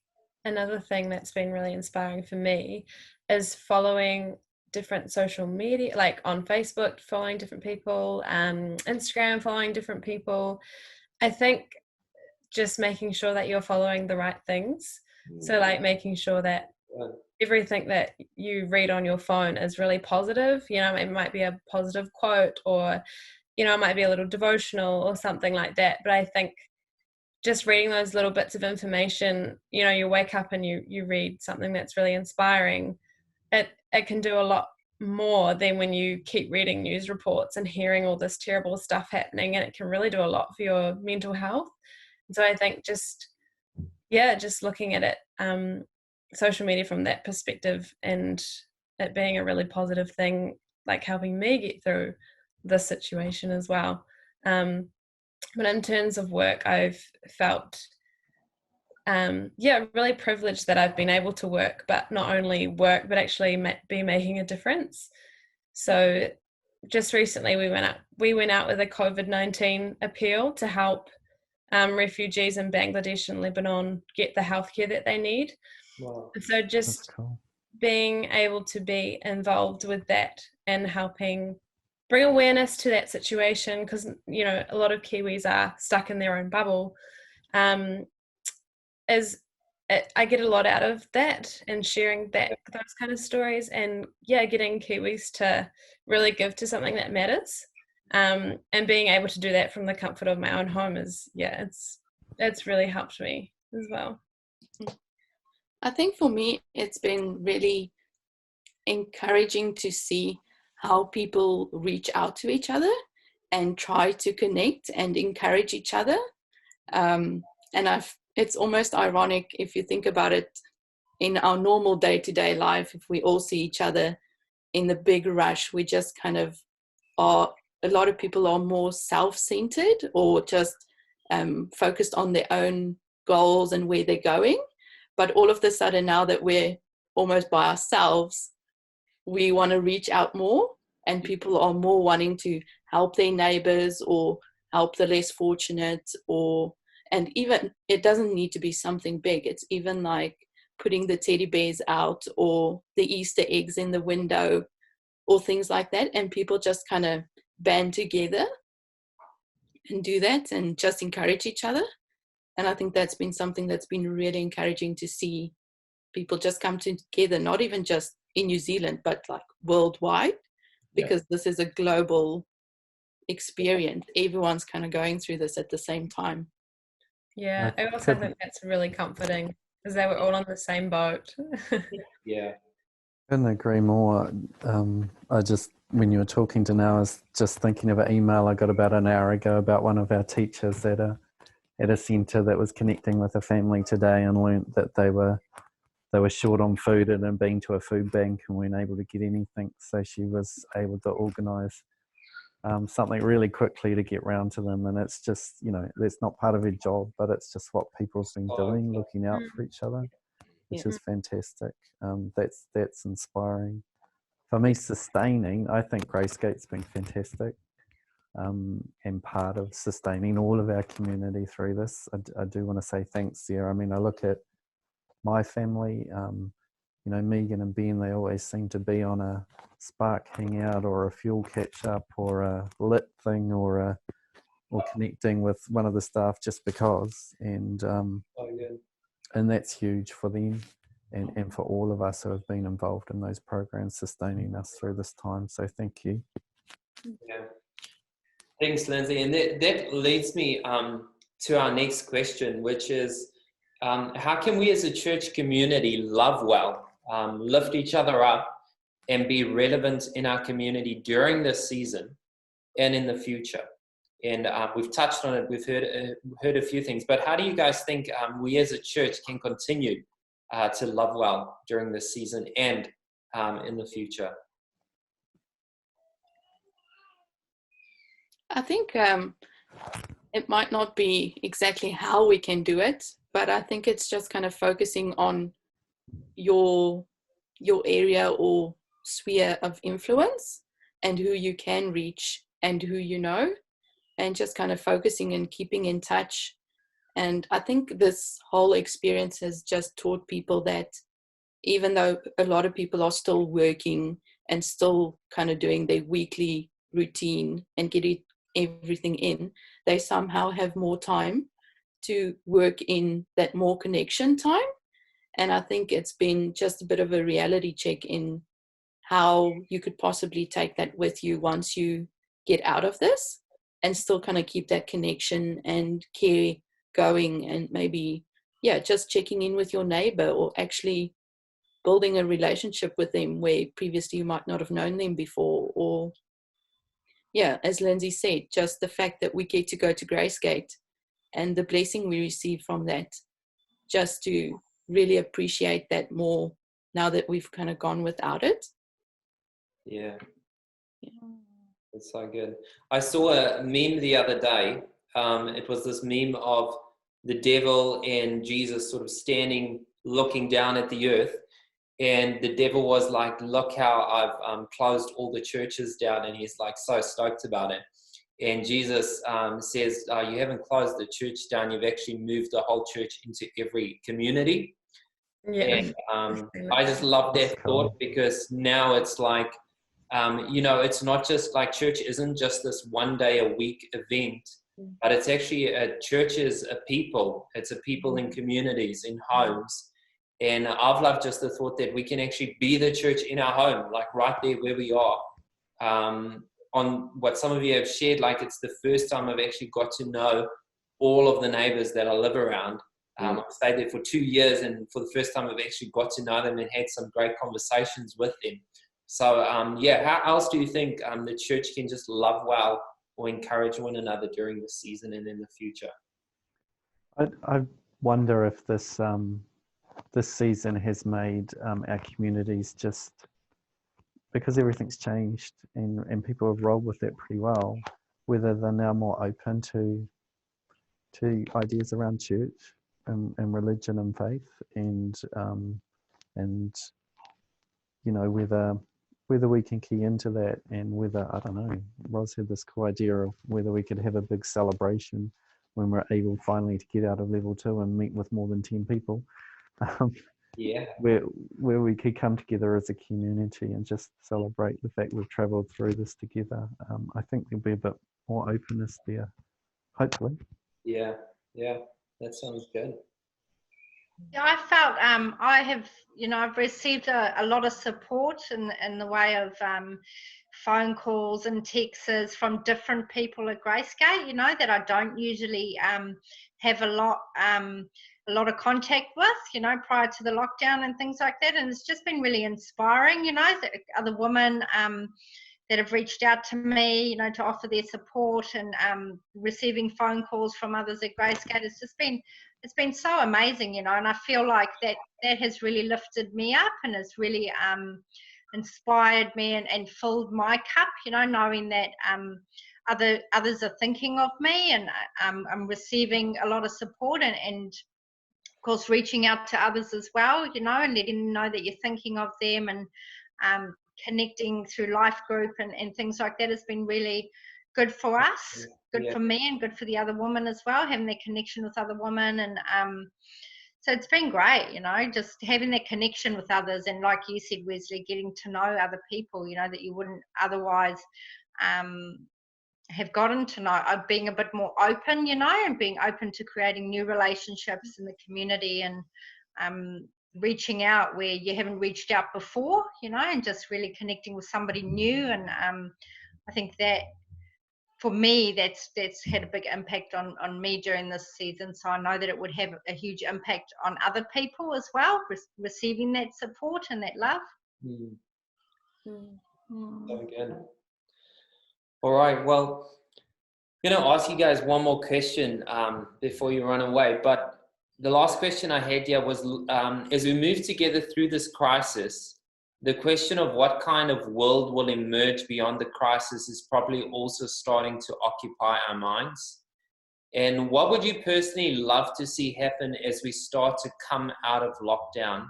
another thing that's been really inspiring for me is following different social media, like on Facebook, following different people, Instagram, following different people. I think just making sure that you're following the right things. So like making sure that everything that you read on your phone is really positive. It might be a positive quote, or it might be a little devotional or something like that. But I think just reading those little bits of information, you wake up and you read something that's really inspiring, it can do a lot more than when you keep reading news reports and hearing all this terrible stuff happening, and it can really do a lot for your mental health. And so I think just looking at it, social media from that perspective, and it being a really positive thing, like helping me get through this situation as well. But in terms of work, I've felt really privileged that I've been able to work, but not only work, but actually be making a difference. So just recently we went out with a COVID-19 appeal to help refugees in Bangladesh and Lebanon get the healthcare that they need. Wow. And so just being able to be involved with that and helping bring awareness to that situation, because a lot of Kiwis are stuck in their own bubble, I get a lot out of that, and sharing those kind of stories, and getting Kiwis to really give to something that matters, and being able to do that from the comfort of my own home is it's really helped me as well. I think for me it's been really encouraging to see how people reach out to each other and try to connect and encourage each other. And it's almost ironic if you think about it, in our normal day-to-day life, if we all see each other in the big rush, we just kind of are, a lot of people are more self-centered or just focused on their own goals and where they're going. But all of a sudden, now that we're almost by ourselves, we want to reach out more, and people are more wanting to help their neighbors or help the less fortunate, and even it doesn't need to be something big. It's even like putting the teddy bears out or the Easter eggs in the window or things like that, and people just kind of band together and do that and just encourage each other. And I think that's been something that's been really encouraging to see people just come together, not even just in New Zealand, but like worldwide, because this is a global experience. Everyone's kind of going through this at the same time. Yeah, I also think that's really comforting because they were all on the same boat. Yeah. Couldn't agree more. When you were talking to now, I was just thinking of an email I got about an hour ago about one of our teachers at a centre that was connecting with a family today and learnt that they were short on food and had been to a food bank and weren't able to get anything. So she was able to organise something really quickly to get round to them. And it's just, it's not part of her job, but it's just what people have been doing, looking out for each other, which is fantastic. That's inspiring. For me, sustaining, I think GraceGate's been fantastic and part of sustaining all of our community through this. I do want to say thanks there. I mean, I look at my family, Megan and Ben, they always seem to be on a Spark hangout or a fuel catch up or a lit thing or connecting with one of the staff just because. And that's huge for them and for all of us who have been involved in those programs, sustaining us through this time. So thank you. Yeah. Thanks, Lindsay. And that leads me to our next question, which is, how can we as a church community love well, lift each other up, and be relevant in our community during this season and in the future? And we've touched on it. We've heard a few things. But how do you guys think we as a church can continue to love well during this season and in the future? I think it might not be exactly how we can do it, but I think it's just kind of focusing on your area or sphere of influence and who you can reach and who you know, and just kind of focusing and keeping in touch. And I think this whole experience has just taught people that even though a lot of people are still working and still kind of doing their weekly routine and getting everything in, they somehow have more time to work in that more connection time. And I think it's been just a bit of a reality check in how you could possibly take that with you once you get out of this and still kind of keep that connection and care going, and maybe just checking in with your neighbor or actually building a relationship with them where previously you might not have known them before. Or as Lindsay said, just the fact that we get to go to GraceGate and the blessing we receive from that, just to really appreciate that more now that we've kind of gone without it. Yeah. It's so good. I saw a meme the other day. It was this meme of the devil and Jesus sort of standing, looking down at the earth. And the devil was like, look how I've closed all the churches down. And he's like so stoked about it. And Jesus says, you haven't closed the church down. You've actually moved the whole church into every community. Yeah. And I just love that thought, because now it's like, it's not just like church isn't just this one day a week event, but it's actually a church is a people. It's a people in communities, in homes. And I've loved just the thought that we can actually be the church in our home, like right there where we are. On what some of you have shared, like it's the first time I've actually got to know all of the neighbors that I live around. I've stayed there for 2 years, and for the first time I've actually got to know them and had some great conversations with them. So how else do you think the church can just love well or encourage one another during the season and in the future? I wonder if this season has made our communities, just because everything's changed and people have rolled with it pretty well, whether they're now more open to ideas around church and religion and faith, and whether we can key into that, and whether, I don't know, Ros had this cool idea of whether we could have a big celebration when we're able finally to get out of level 2 and meet with more than 10 people. Yeah. where we could come together as a community and just celebrate the fact we've travelled through this together. I think there'll be a bit more openness there, hopefully. Yeah. That sounds good. Yeah, I felt I've received a lot of support in the way of phone calls and texts from different people at Gracegate, that I don't usually have a lot of contact with, prior to the lockdown and things like that. And it's just been really inspiring, that other women that have reached out to me, to offer their support, and receiving phone calls from others at Gracegate. It's been so amazing, and I feel like that has really lifted me up and has really inspired me and filled my cup, knowing that others are thinking of me, and I'm receiving a lot of support, and of course reaching out to others as well, and letting them know that you're thinking of them, and connecting through life group and things like that has been really good for us, good for me, and good for the other women as well, having that connection with other women. And so it's been great, just having that connection with others, and like you said, Wesley, getting to know other people, that you wouldn't otherwise have gotten to know, being a bit more open, and being open to creating new relationships in the community, and reaching out where you haven't reached out before, and just really connecting with somebody new. And I think that for me, that's had a big impact on me during this season. So I know that it would have a huge impact on other people as well, receiving that support and that love. So good. All right. Well, I'm going to ask you guys one more question before you run away. But the last question I had here was, as we move together through this crisis, the question of what kind of world will emerge beyond the crisis is probably also starting to occupy our minds. And what would you personally love to see happen as we start to come out of lockdown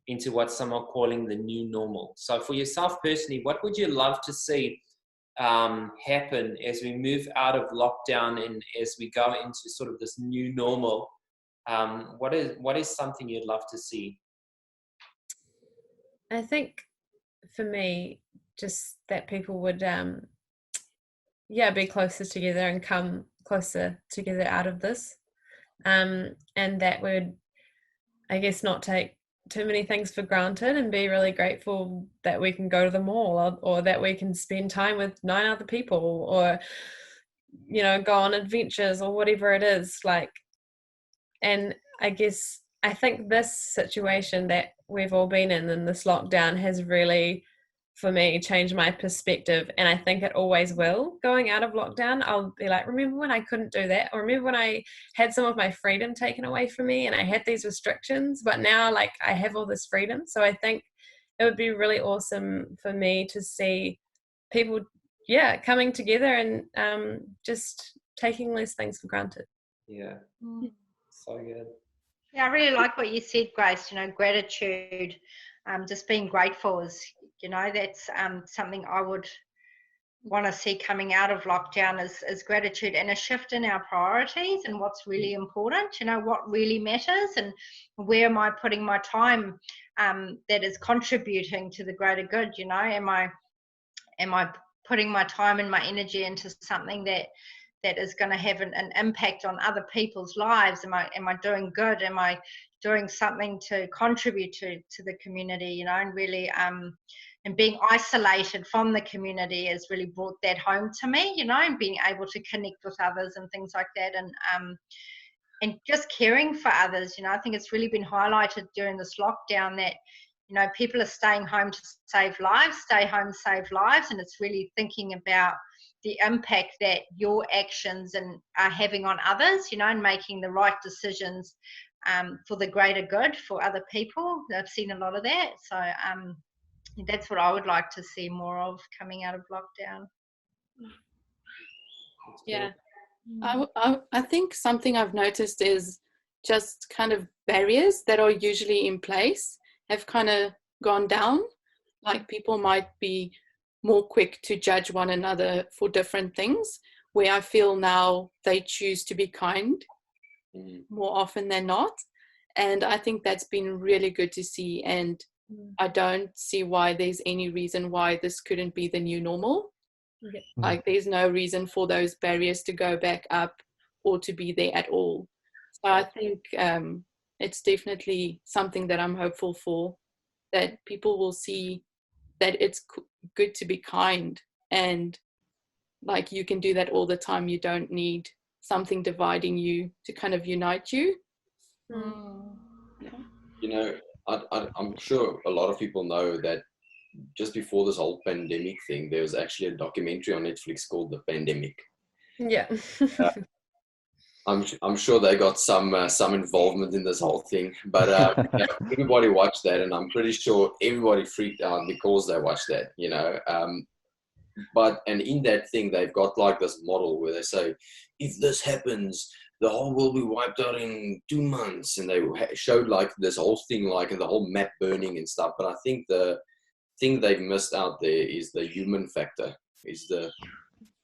into what some are calling the new normal? So for yourself personally, what would you love to see happen as we move out of lockdown and as we go into sort of this new normal? What is something you'd love to see? I think for me, just that people would be closer together and come closer together out of this, and that would, I guess, not take too many things for granted and be really grateful that we can go to the mall, or that we can spend time with 9 other people, or go on adventures, or whatever it is, and I think this situation that we've all been in this lockdown has really, for me, changed my perspective. And I think it always will. Going out of lockdown, I'll be like, remember when I couldn't do that? Or remember when I had some of my freedom taken away from me and I had these restrictions, but now I have all this freedom. So I think it would be really awesome for me to see people, coming together and just taking less things for granted. Yeah. So good. Yeah, I really like what you said, Grace. Gratitude, just being grateful is, that's something I would want to see coming out of lockdown is gratitude, and a shift in our priorities and what's really important, what really matters, and where am I putting my time that is contributing to the greater good. Am I putting my time and my energy into something that is going to have an impact on other people's lives? Am I doing good? Am I doing something to contribute to the community? And really and being isolated from the community has really brought that home to me, and being able to connect with others and things like that, and just caring for others. I think it's really been highlighted during this lockdown that people are staying home to save lives, stay home, save lives, and it's really thinking about the impact that your actions are having on others, and making the right decisions for the greater good for other people. I've seen a lot of that. So that's what I would like to see more of coming out of lockdown. Yeah. I think something I've noticed is just kind of barriers that are usually in place have kind of gone down. Like people might be more quick to judge one another for different things, where I feel now they choose to be kind more often than not. And I think that's been really good to see. And I don't see why there's any reason why this couldn't be the new normal. Yeah. Like there's no reason for those barriers to go back up or to be there at all. So I think it's definitely something that I'm hopeful for, that people will see that it's good to be kind, and like you can do that all the time. You don't need something dividing you to kind of unite you. You know, I'm sure a lot of people know that just before this whole pandemic thing, there was actually a documentary on Netflix called The Pandemic. Yeah. I'm sure they got some involvement in this whole thing, but everybody watched that, and I'm pretty sure everybody freaked out because they watched that, you know. And in that thing, they've got like this model where they say, if this happens, the whole world will be wiped out in 2 months, and they showed like this whole thing, like the whole map burning and stuff. But I think the thing they've missed out there is the human factor, is the,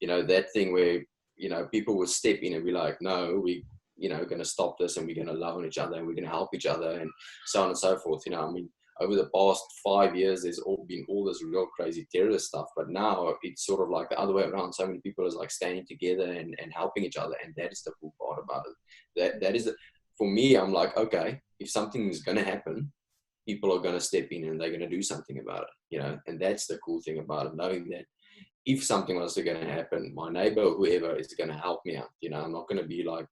you know, that thing where, you know, people will step in and be like, no, we, you know, going to stop this, and we're going to love on each other, and we're going to help each other, and so on and so forth. You know, I mean, over the past 5 years, there's been all this real crazy terrorist stuff, but now it's sort of like the other way around. So many people is like standing together and helping each other, and that is the cool part about it. That is, for me, I'm like, okay, if something is going to happen, people are going to step in and they're going to do something about it, you know, and that's the cool thing about it, knowing that if something was going to happen, my neighbor or whoever is going to help me out. You know, I'm not going to be like,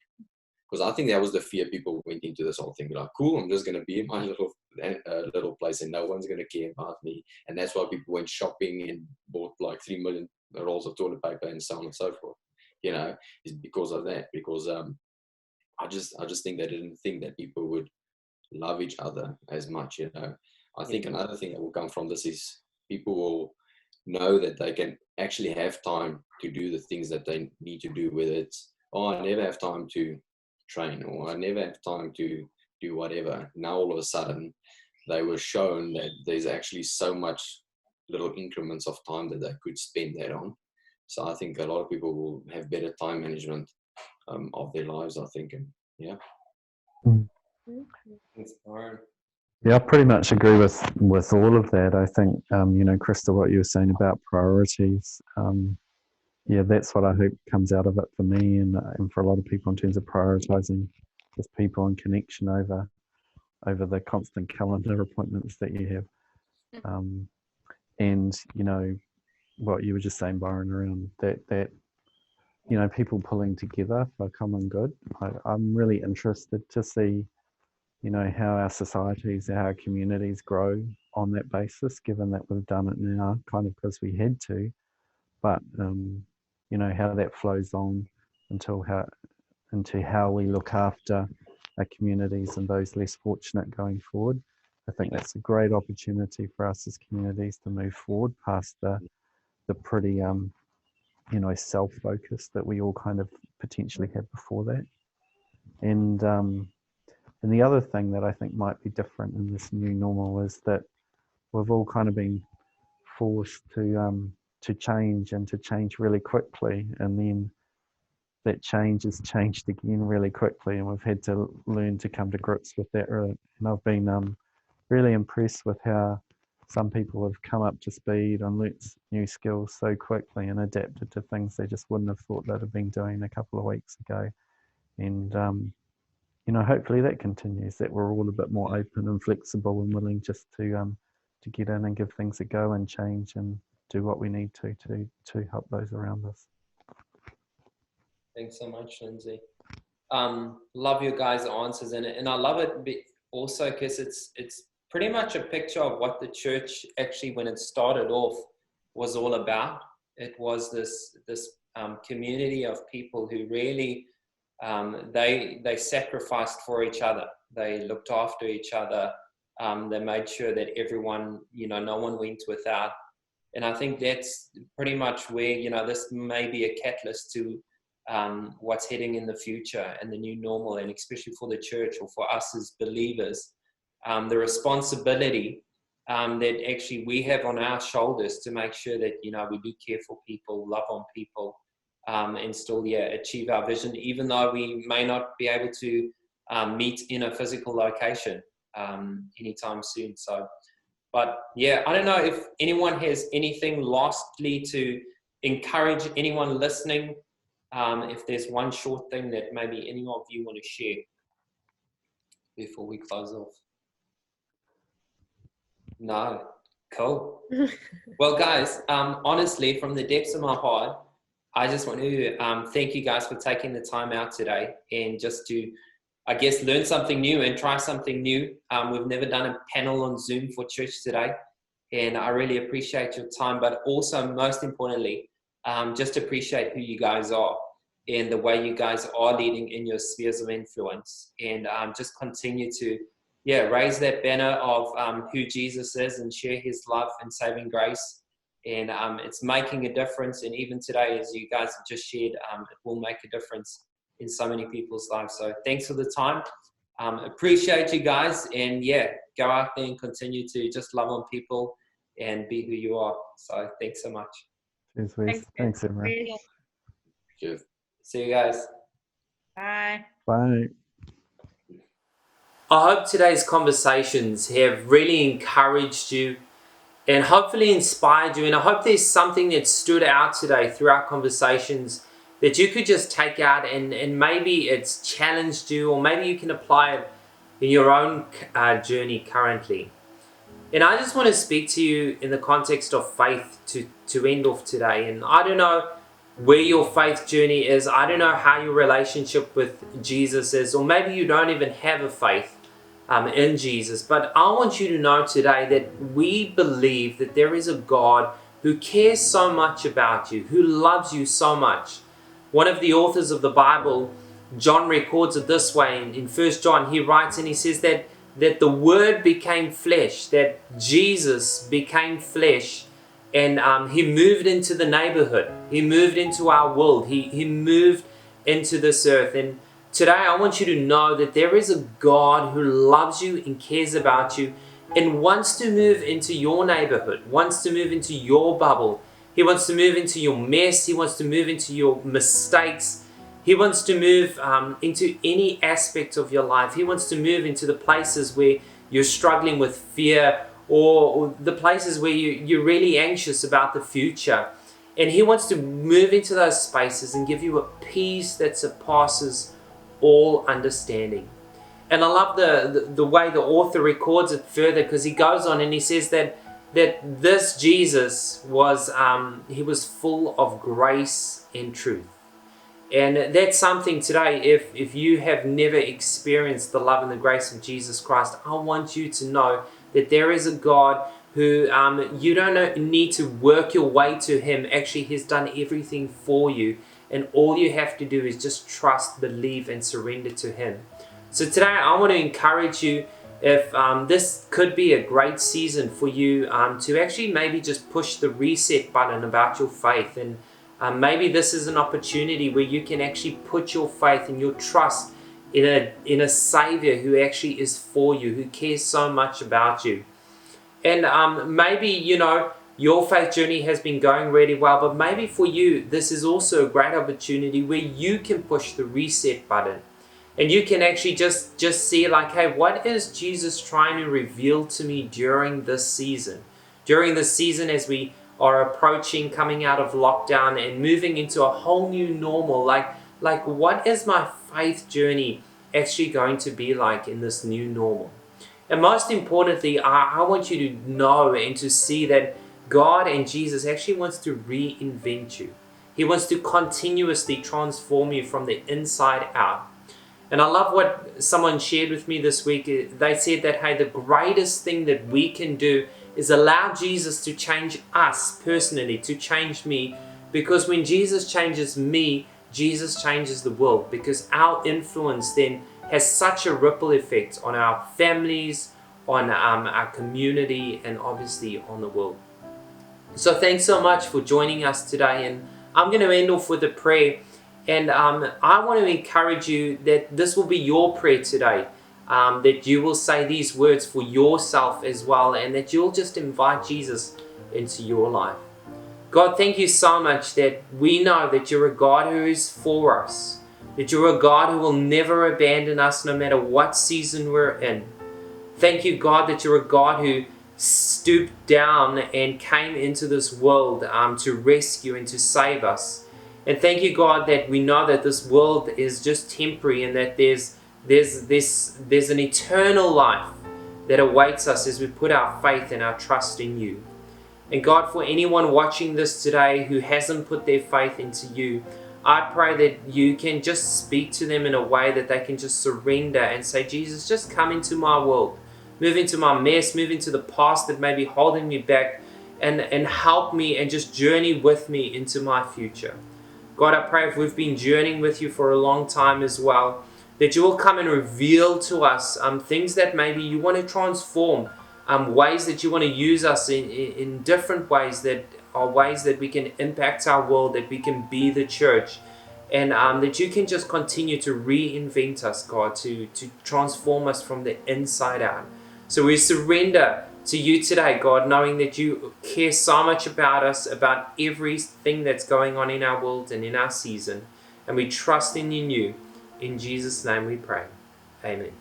because I think that was the fear people went into this whole thing. Like, cool, I'm just going to be in my little place and no one's going to care about me. And that's why people went shopping and bought like 3 million rolls of toilet paper and so on and so forth. You know, is because of that. Because I just think they didn't think that people would love each other as much. You know, I think another thing that will come from this is people will know that they can actually have time to do the things that they need to do, whether it's, oh, I never have time to train, or I never have time to do whatever. Now all of a sudden they were shown that there's actually so much little increments of time that they could spend that on. So I think a lot of people will have better time management of their lives, I think. And yeah. Thanks, Byron. Yeah, I pretty much agree with all of that. I think, you know, Crystal, what you were saying about priorities, yeah, that's what I hope comes out of it for me and for a lot of people in terms of prioritizing just people and connection over the constant calendar appointments that you have. And, you know, what you were just saying, Byron, around that, you know, people pulling together for common good. I'm really interested to see, you know, how our societies, how our communities grow on that basis, given that we've done it now kind of because we had to, but, you know, how that flows on into how we look after our communities and those less fortunate going forward. I think that's a great opportunity for us as communities to move forward past the pretty, you know, self-focus that we all kind of potentially had before that. And the other thing that I think might be different in this new normal is that we've all kind of been forced to change and to change really quickly, and then that change has changed again really quickly, and we've had to learn to come to grips with that. And I've been really impressed with how some people have come up to speed and learnt new skills so quickly and adapted to things they just wouldn't have thought they'd have been doing a couple of weeks ago. And you know, hopefully that continues, that we're all a bit more open and flexible and willing just to get in and give things a go and change and do what we need to help those around us. Thanks so much, Lindsay. Love your guys' answers, and I love it also because it's pretty much a picture of what the church actually, when it started off, was all about. It was this community of people who really they sacrificed for each other. They looked after each other. They made sure that everyone, you know, no one went without. And I think that's pretty much where, you know, this may be a catalyst to what's heading in the future and the new normal, and especially for the church or for us as believers, the responsibility that actually we have on our shoulders to make sure that, you know, we do care for people, love on people, and still, achieve our vision, even though we may not be able to meet in a physical location anytime soon. So, but yeah, I don't know if anyone has anything lastly to encourage anyone listening. If there's one short thing that maybe any of you want to share before we close off. No, cool. Well, guys, honestly, from the depths of my heart, I just want to thank you guys for taking the time out today and just to, I guess, learn something new and try something new. We've never done a panel on Zoom for church today, and I really appreciate your time, but also most importantly, just appreciate who you guys are and the way you guys are leading in your spheres of influence, and just continue to raise that banner of who Jesus is and share his love and saving grace. And it's making a difference. And even today, as you guys have just shared, it will make a difference in so many people's lives. So thanks for the time. Appreciate you guys. And go out there and continue to just love on people and be who you are. So thanks so much. Cheers, Wes. Thanks, everyone. Cheers. See you guys. Bye. Bye. I hope today's conversations have really encouraged you and hopefully inspired you. And I hope there's something that stood out today through our conversations that you could just take out and maybe it's challenged you, or maybe you can apply it in your own journey currently. And I just want to speak to you in the context of faith to end off today. And I don't know where your faith journey is. I don't know how your relationship with Jesus is, or maybe you don't even have a faith in Jesus. But I want you to know today that we believe that there is a God who cares so much about you, who loves you so much. One of the authors of the Bible, John, records it this way. In 1 John, he writes and he says that the Word became flesh, that Jesus became flesh, and he moved into the neighborhood. He moved into our world. He moved into this earth. And today I want you to know that there is a God who loves you and cares about you and wants to move into your neighborhood, wants to move into your bubble. He wants to move into your mess. He wants to move into your mistakes. He wants to move into any aspect of your life. He wants to move into the places where you're struggling with fear, or the places where you're really anxious about the future. And he wants to move into those spaces and give you a peace that surpasses all understanding. And I love the way the author records it further, because he goes on and he says that this Jesus was he was full of grace and truth. And that's something today, if you have never experienced the love and the grace of Jesus Christ, I want you to know that there is a God who you don't need to work your way to him. Actually, he's done everything for you. And all you have to do is just trust, believe, and surrender to him. So today, I want to encourage you, if this could be a great season for you to actually maybe just push the reset button about your faith. And maybe this is an opportunity where you can actually put your faith and your trust in a Savior who actually is for you, who cares so much about you. And maybe, your faith journey has been going really well, but maybe for you, this is also a great opportunity where you can push the reset button. And you can actually just see like, hey, what is Jesus trying to reveal to me during this season? During this season, as we are approaching coming out of lockdown and moving into a whole new normal, like what is my faith journey actually going to be like in this new normal? And most importantly, I want you to know and to see that God and Jesus actually wants to reinvent you. He wants to continuously transform you from the inside out. And I love what someone shared with me this week. They said that, hey, the greatest thing that we can do is allow Jesus to change us personally, to change me. Because when Jesus changes me, Jesus changes the world. Because our influence then has such a ripple effect on our families, on our community, and obviously on the world. So thanks so much for joining us today. And I'm going to end off with a prayer. And I want to encourage you that this will be your prayer today, that you will say these words for yourself as well, and that you'll just invite Jesus into your life. God, thank you so much that we know that you're a God who is for us. that you're a God who will never abandon us no matter what season we're in. Thank you, God, that you're a God who stooped down and came into this world to rescue and to save us. And thank you, God, that we know that this world is just temporary and that there's an eternal life that awaits us as we put our faith and our trust in you. And God, for anyone watching this today who hasn't put their faith into you, I pray that you can just speak to them in a way that they can just surrender and say, Jesus, just come into my world. Move into my mess, move into the past that may be holding me back, and help me and just journey with me into my future. God, I pray if we've been journeying with you for a long time as well, that you will come and reveal to us things that maybe you want to transform, ways that you want to use us in different ways that are ways that we can impact our world, that we can be the church, and that you can just continue to reinvent us, God, to transform us from the inside out. So we surrender to you today, God, knowing that you care so much about us, about everything that's going on in our world and in our season, and we trust in you. In Jesus' name we pray. Amen.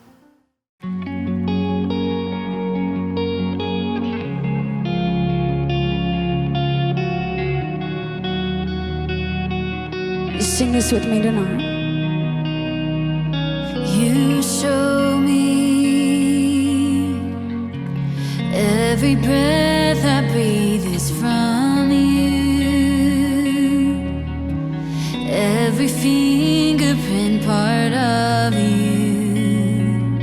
You sing this with me tonight. You show me every breath I breathe is from you. Every fingerprint part of you.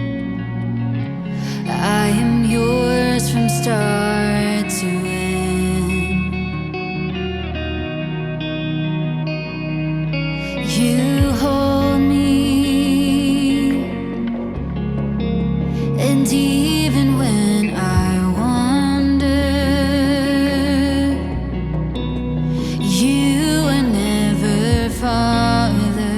I am yours from start to end. You hold me, and even when I wander, you are never farther.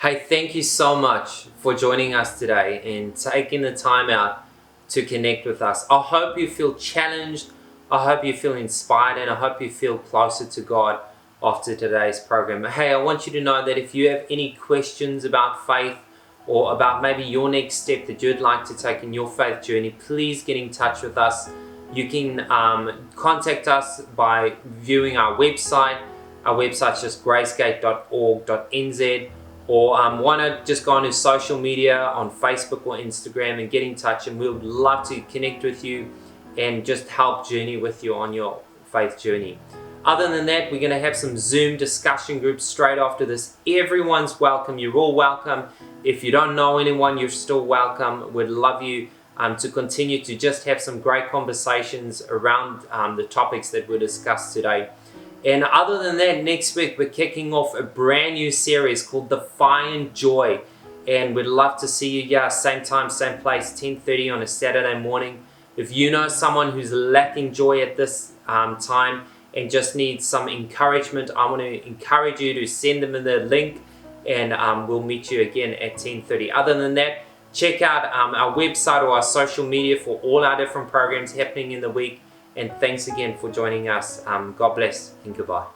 Hey, thank you so much for joining us today and taking the time out to connect with us. I hope you feel challenged, I hope you feel inspired, and I hope you feel closer to God after today's program. Hey, I want you to know that if you have any questions about faith or about maybe your next step that you'd like to take in your faith journey, please get in touch with us. You can contact us by viewing our website. Our website's just gracegate.org.nz, or why not just go onto social media on Facebook or Instagram and get in touch, and we would love to connect with you and just help journey with you on your faith journey. Other than that, we're going to have some Zoom discussion groups straight after this. Everyone's welcome. You're all welcome. If you don't know anyone, you're still welcome. We'd love you to continue to just have some great conversations around the topics that we discussed today. And other than that, next week we're kicking off a brand new series called Defiant Joy. And we'd love to see you, same time, same place, 10:30 on a Saturday morning. If you know someone who's lacking joy at this time and just needs some encouragement, I want to encourage you to send them the link, and we'll meet you again at 10:30. Other than that, check out our website or our social media for all our different programs happening in the week. And thanks again for joining us. God bless and goodbye.